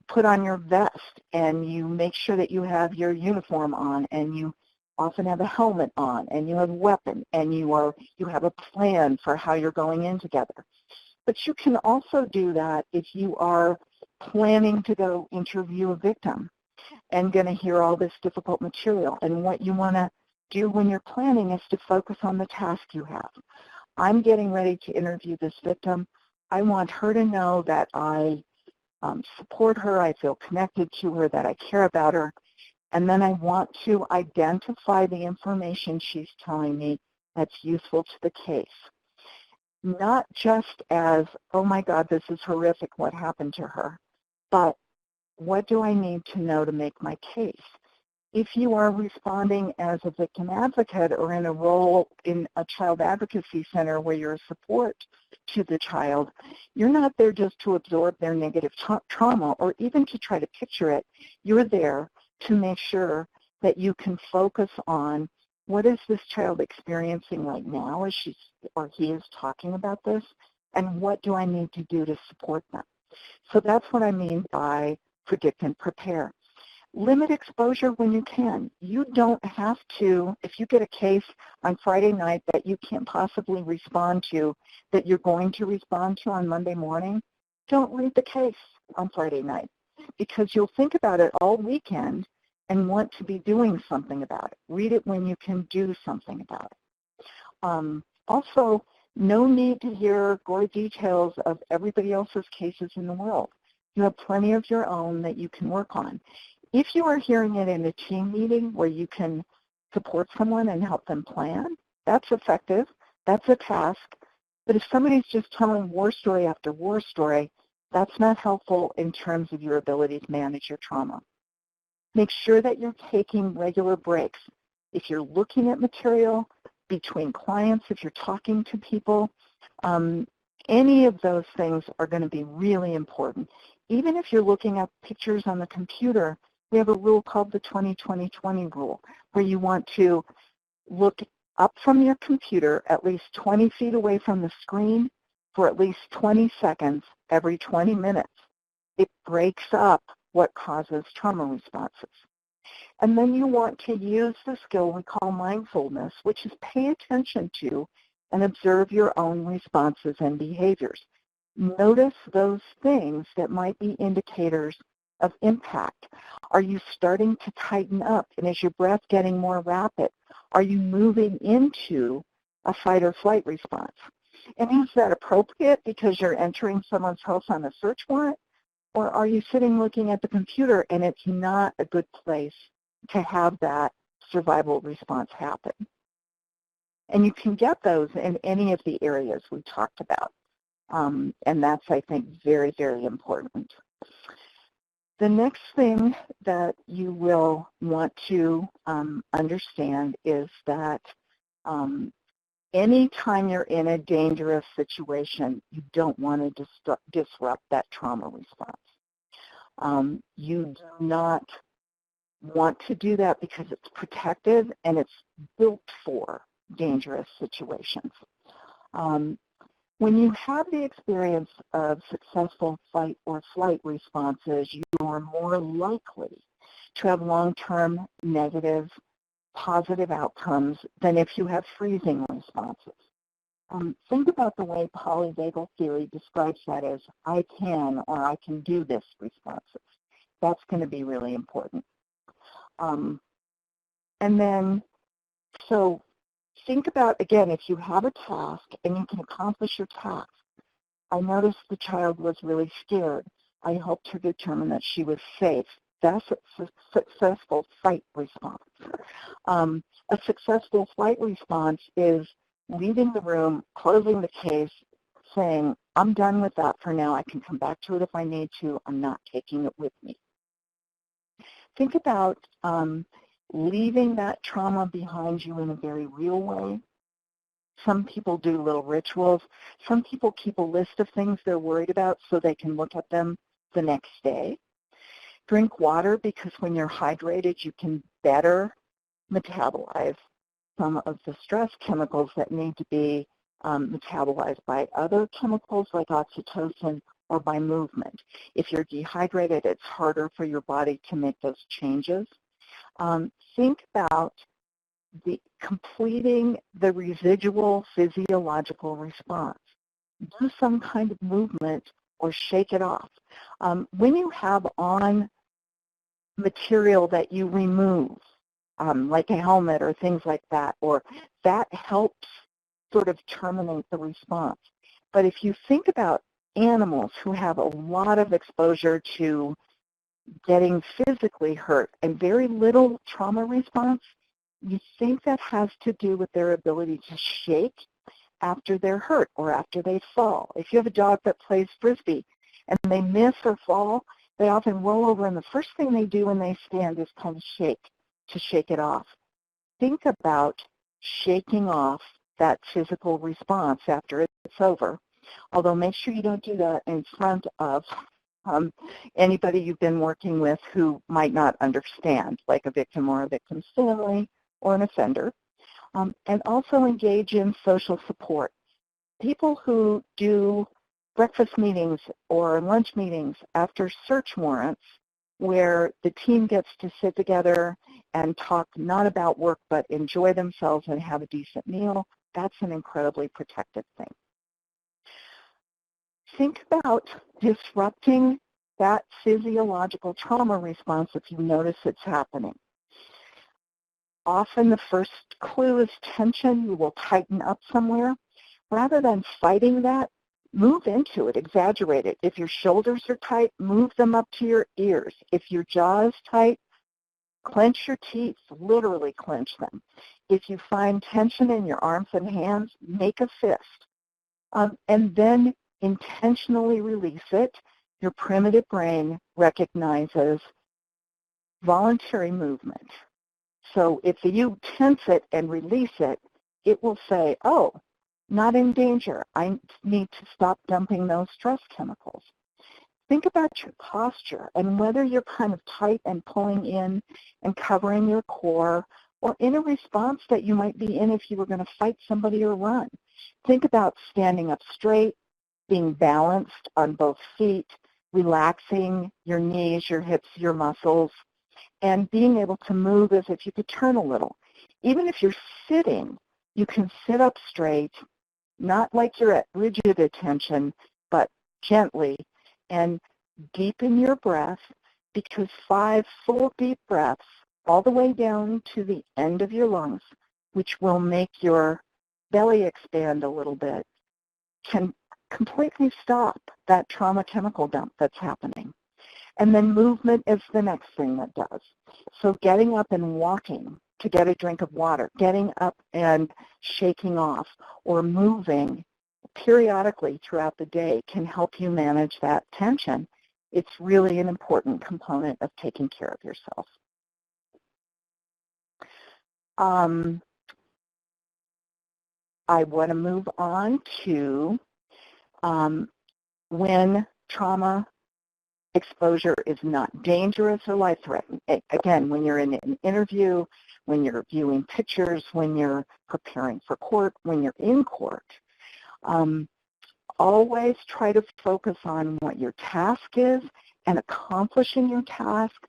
Speaker 3: put on your vest and you make sure that you have your uniform on, and you often have a helmet on, and you have a weapon, and you have a plan for how you're going in together. But you can also do that if you are planning to go interview a victim and going to hear all this difficult material. And what you want to do when you're planning is to focus on the task you have. I'm getting ready to interview this victim. I want her to know that I support her, I feel connected to her, that I care about her. And then I want to identify the information she's telling me that's useful to the case. Not just as, oh my God, this is horrific, what happened to her, but what do I need to know to make my case? If you are responding as a victim advocate or in a role in a child advocacy center where you're a support to the child, you're not there just to absorb their negative trauma or even to try to picture it. You're there to make sure that you can focus on what is this child experiencing right now as she or he is talking about this, and what do I need to do to support them? So that's what I mean by predict and prepare. Limit exposure when you can. You don't have to, if you get a case on Friday night that you can't possibly respond to, that you're going to respond to on Monday morning, don't read the case on Friday night, because you'll think about it all weekend and want to be doing something about it. Read it when you can do something about it. Also, no need to hear gory details of everybody else's cases in the world. You have plenty of your own that you can work on. If you are hearing it in a team meeting where you can support someone and help them plan, that's effective. That's a task. But if somebody's just telling war story after war story, that's not helpful in terms of your ability to manage your trauma. Make sure that you're taking regular breaks. If you're looking at material between clients, if you're talking to people, any of those things are going to be really important. Even if you're looking at pictures on the computer, we have a rule called the 20-20-20 rule, where you want to look up from your computer at least 20 feet away from the screen for at least 20 seconds every 20 minutes. It breaks up what causes trauma responses. And then you want to use the skill we call mindfulness, which is pay attention to and observe your own responses and behaviors. Notice those things that might be indicators of impact. Are you starting to tighten up? And is your breath getting more rapid? Are you moving into a fight or flight response? And is that appropriate because you're entering someone's house on a search warrant? Or are you sitting looking at the computer and it's not a good place to have that survival response happen? And you can get those in any of the areas we talked about. And that's, I think, very, very important. The next thing that you will want to understand is that anytime you're in a dangerous situation, you don't want to disrupt that trauma response. You do not want to do that because it's protective and it's built for dangerous situations. When you have the experience of successful fight or flight responses, you are more likely to have long-term negative, positive outcomes than if you have freezing responses. Think about the way polyvagal theory describes that as I can or I can do this responses. That's going to be really important. And then, so think about, again, if you have a task and you can accomplish your task. I noticed the child was really scared. I helped her determine that she was safe. That's a successful fight response. A successful flight response is leaving the room, closing the case, saying, I'm done with that for now. I can come back to it if I need to. I'm not taking it with me. Think about leaving that trauma behind you in a very real way. Some people do little rituals. Some people keep a list of things they're worried about so they can look at them the next day. Drink water, because when you're hydrated, you can better metabolize some of the stress chemicals that need to be metabolized by other chemicals like oxytocin or by movement. If you're dehydrated, it's harder for your body to make those changes. Think about completing the residual physiological response. Do some kind of movement or shake it off. When you have on material that you remove, like a helmet or things like that, or that helps sort of terminate the response. But if you think about animals who have a lot of exposure to getting physically hurt and very little trauma response, you think that has to do with their ability to shake after they're hurt or after they fall. If you have a dog that plays Frisbee and they miss or fall, they often roll over, and the first thing they do when they stand is kind of shake to shake it off. Think about shaking off that physical response after it's over, although make sure you don't do that in front of anybody you've been working with who might not understand, like a victim or a victim's family or an offender. And also engage in social support. People who do breakfast meetings or lunch meetings after search warrants where the team gets to sit together and talk not about work but enjoy themselves and have a decent meal, that's an incredibly protective thing. Think about disrupting that physiological trauma response if you notice it's happening. Often the first clue is tension. You will tighten up somewhere. Rather than fighting that, move into it, exaggerate it. If your shoulders are tight, move them up to your ears. If your jaw is tight, clench your teeth, literally clench them. If you find tension in your arms and hands, make a fist. And then intentionally release it. Your primitive brain recognizes voluntary movement. So if you tense it and release it, it will say, oh, not in danger. I need to stop dumping those stress chemicals. Think about your posture and whether you're kind of tight and pulling in and covering your core, or in a response that you might be in if you were going to fight somebody or run. Think about standing up straight, being balanced on both feet, relaxing your knees, your hips, your muscles, and being able to move as if you could turn a little. Even if you're sitting, you can sit up straight, not like you're at rigid attention, but gently, and deepen your breath, because 5 full deep breaths all the way down to the end of your lungs, which will make your belly expand a little bit, can completely stop that trauma chemical dump that's happening. And then movement is the next thing that does. So getting up and walking to get a drink of water, getting up and shaking off, or moving periodically throughout the day can help you manage that tension. It's really an important component of taking care of yourself. I want to move on to when trauma exposure is not dangerous or life-threatening. Again, when you're in an interview, when you're viewing pictures, when you're preparing for court, when you're in court, always try to focus on what your task is and accomplishing your task,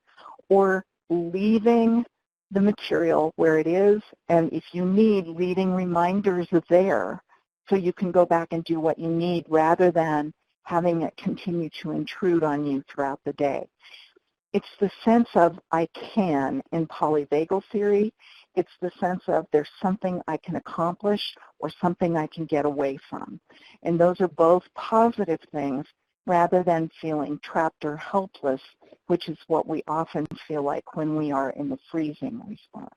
Speaker 3: or leaving the material where it is, and if you need, leaving reminders there so you can go back and do what you need rather than having it continue to intrude on you throughout the day. It's the sense of I can in polyvagal theory. It's the sense of there's something I can accomplish or something I can get away from. And those are both positive things rather than feeling trapped or helpless, which is what we often feel like when we are in the freezing response.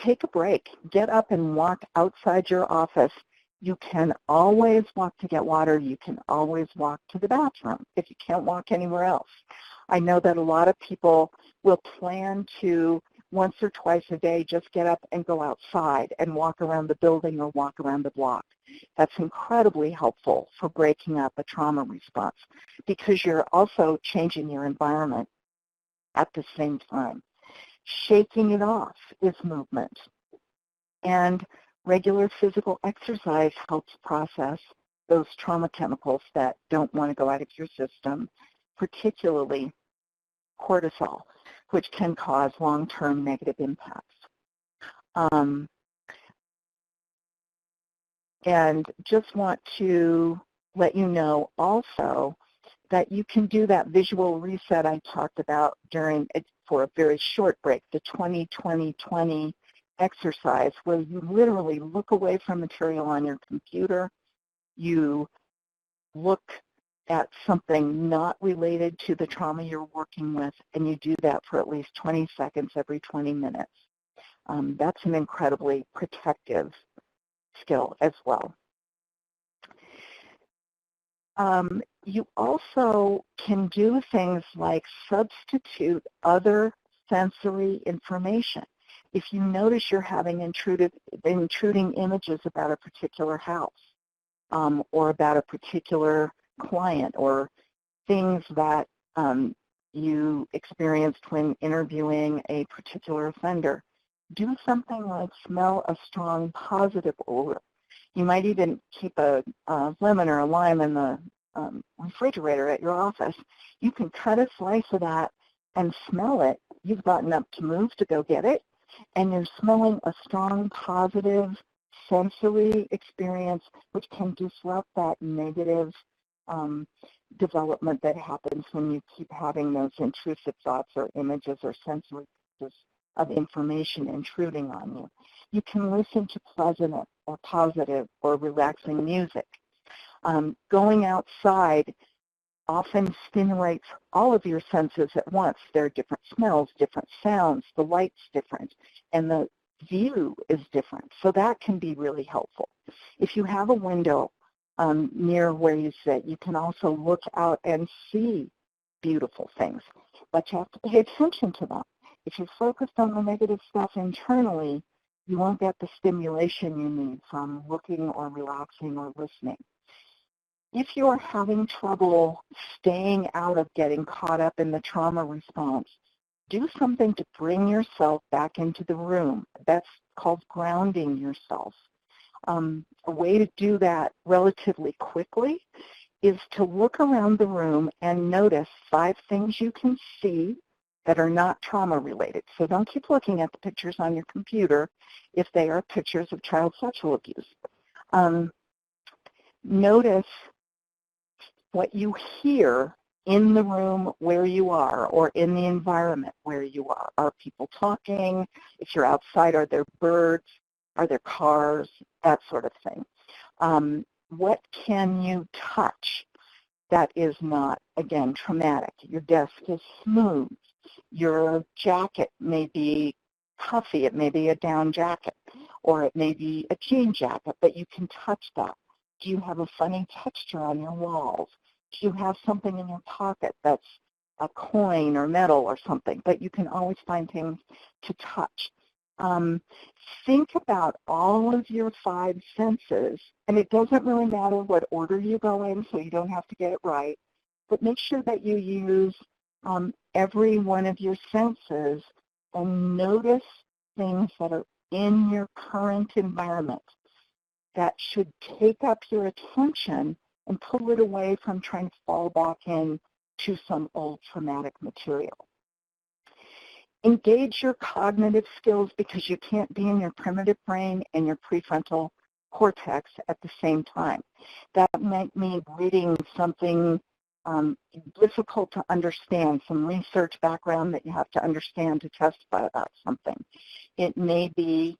Speaker 3: Take a break. Get up and walk outside your office. You can always walk to get water. You can always walk to the bathroom if you can't walk anywhere else. I know that a lot of people will plan to once or twice a day just get up and go outside and walk around the building or walk around the block. That's incredibly helpful for breaking up a trauma response because you're also changing your environment at the same time. Shaking it off is movement. And regular physical exercise helps process those trauma chemicals that don't want to go out of your system, particularly cortisol, which can cause long-term negative impacts. And just want to let you know also that you can do that visual reset I talked about during for a very short break, the 20-20-20 exercise, where you literally look away from material on your computer, you look at something not related to the trauma you're working with, and you do that for at least 20 seconds every 20 minutes. That's an incredibly protective skill as well. You also can do things like substitute other sensory information. If you notice you're having intruding images about a particular house or about a particular client or things that you experienced when interviewing a particular offender, do something like smell a strong positive odor. You might even keep a lemon or a lime in the refrigerator at your office. You can cut a slice of that and smell it. You've gotten up to move to go get it, and you're smelling a strong positive sensory experience which can disrupt that negative development that happens when you keep having those intrusive thoughts or images or sensory pieces of information intruding on you. You can listen to pleasant or positive or relaxing music. Going outside often stimulates all of your senses at once. There are different smells, different sounds, the light's different, and the view is different. So that can be really helpful. If you have a window near where you sit, you can also look out and see beautiful things, but you have to pay attention to them. If you're focused on the negative stuff internally, you won't get the stimulation you need from looking or relaxing or listening. If you're having trouble staying out of getting caught up in the trauma response, do something to bring yourself back into the room. That's called grounding yourself. A way to do that relatively quickly is to look around the room and notice 5 things you can see that are not trauma related. So don't keep looking at the pictures on your computer if they are pictures of child sexual abuse. Notice what you hear in the room where you are or in the environment where you are. Are people talking? If you're outside, are there birds? Are there cars? That sort of thing. What can you touch that is not, again, traumatic? Your desk is smooth. Your jacket may be puffy. It may be a down jacket, or it may be a jean jacket, but you can touch that. Do you have a funny texture on your walls? Do you have something in your pocket that's a coin or metal or something? But you can always find things to touch. Think about all of your 5 senses, and it doesn't really matter what order you go in, so you don't have to get it right. but make sure that you use every one of your senses and notice things that are in your current environment that should take up your attention and pull it away from trying to fall back in to some old traumatic material. Engage your cognitive skills because you can't be in your primitive brain and your prefrontal cortex at the same time. That might mean reading something difficult to understand, some research background that you have to understand to testify about something. It may be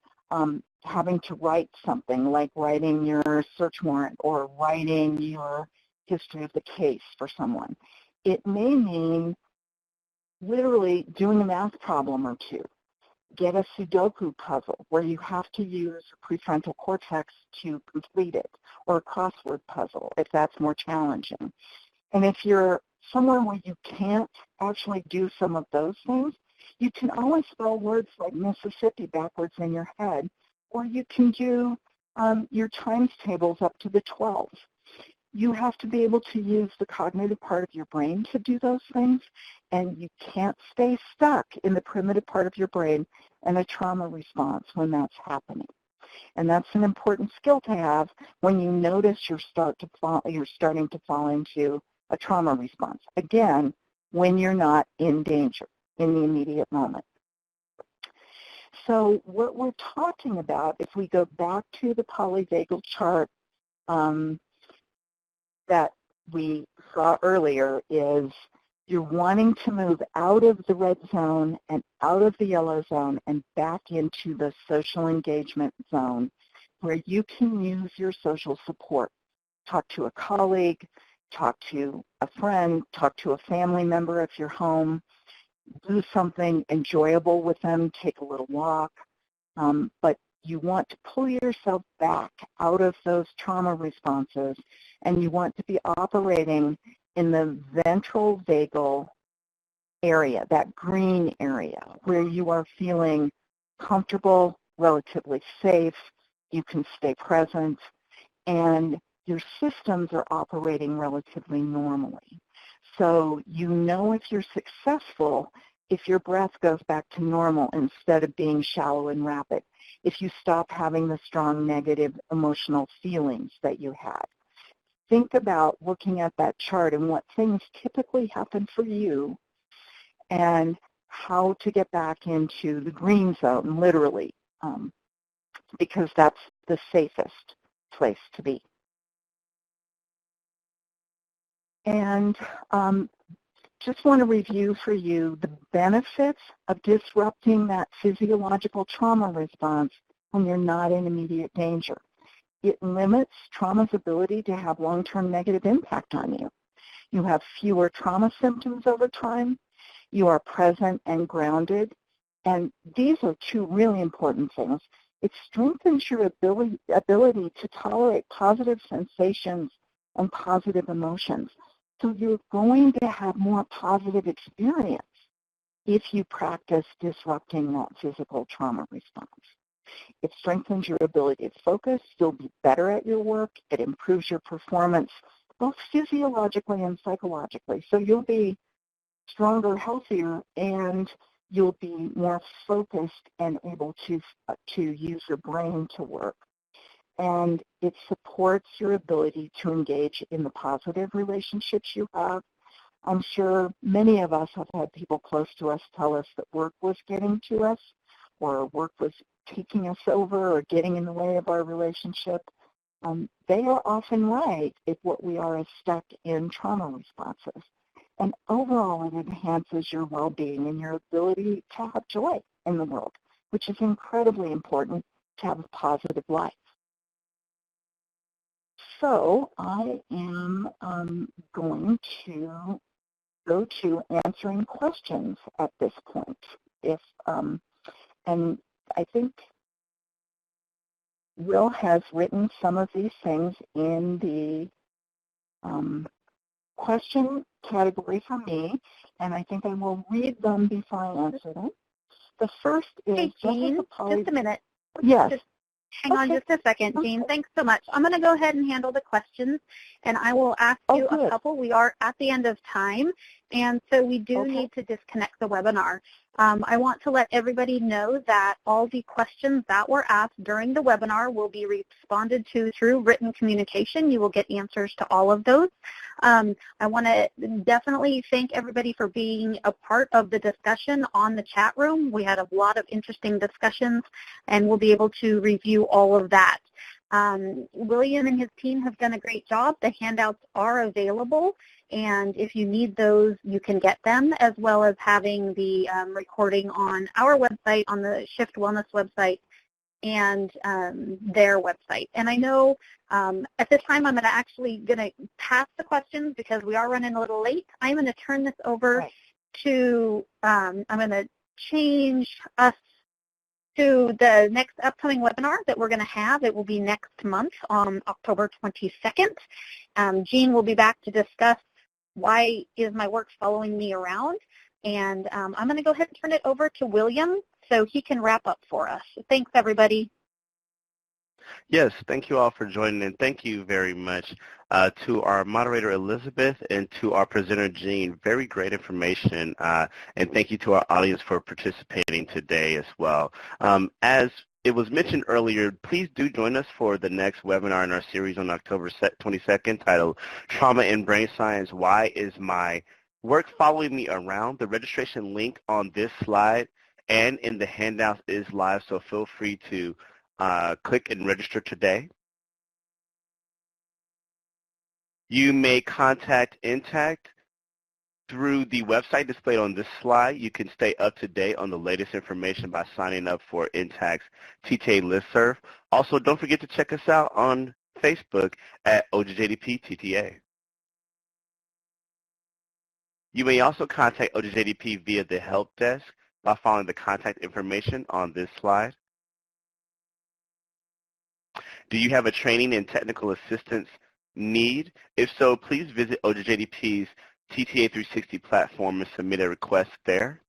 Speaker 3: having to write something like writing your search warrant or writing your history of the case for someone. It may mean literally doing a math problem or two. Get a Sudoku puzzle where you have to use prefrontal cortex to complete it, or a crossword puzzle if that's more challenging. And if you're somewhere where you can't actually do some of those things, you can always spell words like Mississippi backwards in your head, or you can do your times tables up to the 12. You have to be able to use the cognitive part of your brain to do those things, and you can't stay stuck in the primitive part of your brain and a trauma response when that's happening. And that's an important skill to have when you notice you're starting to fall into a trauma response. Again, when you're not in danger in the immediate moment. So what we're talking about, if we go back to the polyvagal chart that we saw earlier, is you're wanting to move out of the red zone and out of the yellow zone and back into the social engagement zone where you can use your social support. Talk to a colleague, talk to a friend, talk to a family member if you're home, do something enjoyable with them, take a little walk, but you want to pull yourself back out of those trauma responses, and you want to be operating in the ventral vagal area, that green area, where you are feeling comfortable, relatively safe, you can stay present, and your systems are operating relatively normally. So you know if you're successful if your breath goes back to normal instead of being shallow and rapid, if you stop having the strong negative emotional feelings that you had. Think about looking at that chart and what things typically happen for you and how to get back into the green zone, literally, because that's the safest place to be. And just want to review for you the benefits of disrupting that physiological trauma response when you're not in immediate danger. It limits trauma's ability to have long-term negative impact on you. You have fewer trauma symptoms over time. You are present and grounded. And these are two really important things. It strengthens your ability to tolerate positive sensations and positive emotions. So you're going to have more positive experience if you practice disrupting that physical trauma response. It strengthens your ability to focus. You'll be better at your work. It improves your performance, both physiologically and psychologically. So you'll be stronger, healthier, and you'll be more focused and able to use your brain to work. And it supports your ability to engage in the positive relationships you have. I'm sure many of us have had people close to us tell us that work was getting to us, or work was taking us over or getting in the way of our relationship. They are often right if what we are is stuck in trauma responses. And overall, it enhances your well-being and your ability to have joy in the world, which is incredibly important to have a positive life. So I am going to go to answering questions at this point. And I think Will has written some of these things in the question category for me, and I think I will read them before I answer them. The first is,
Speaker 2: hey, Jean, just a minute.
Speaker 3: Yes.
Speaker 2: Hang on just a second, Jean. Thanks so much. I'm going to go ahead and handle the questions, and I will ask you a couple. We are at the end of time, and so we do need to disconnect the webinar. I want to let everybody know that all the questions that were asked during the webinar will be responded to through written communication. You will get answers to all of those. I want to definitely thank everybody for being a part of the discussion on the chat room. We had a lot of interesting discussions, and we'll be able to review all of that. William and his team have done a great job. The handouts are available, and if you need those, you can get them, as well as having the recording on our website, on the Shift Wellness website, and their website. And I know at this time I'm actually going to pass the questions because we are running a little late. I'm going to turn this over to, I'm going to change us to the next upcoming webinar that we're going to have. It will be next month on October 22nd. Jean will be back to discuss why is my work following me around. And I'm going to go ahead and turn it over to William so he can wrap up for us. Thanks, everybody.
Speaker 1: Yes, thank you all for joining, and thank you very much to our moderator, Elizabeth, and to our presenter, Jean. Very great information, and thank you to our audience for participating today as well. As it was mentioned earlier, please do join us for the next webinar in our series on October 22nd titled Trauma in Brain Science, Why is My Work Following Me Around? The registration link on this slide and in the handouts is live, so feel free to click and register today. You may contact Intact through the website displayed on this slide. You can stay up to date on the latest information by signing up for Intact's TTA listserv. Also, don't forget to check us out on Facebook at OJJDP TTA. You may also contact OJJDP via the help desk by following the contact information on this slide. Do you have a training and technical assistance need? If so, please visit OJJDP's TTA 360 platform and submit a request there.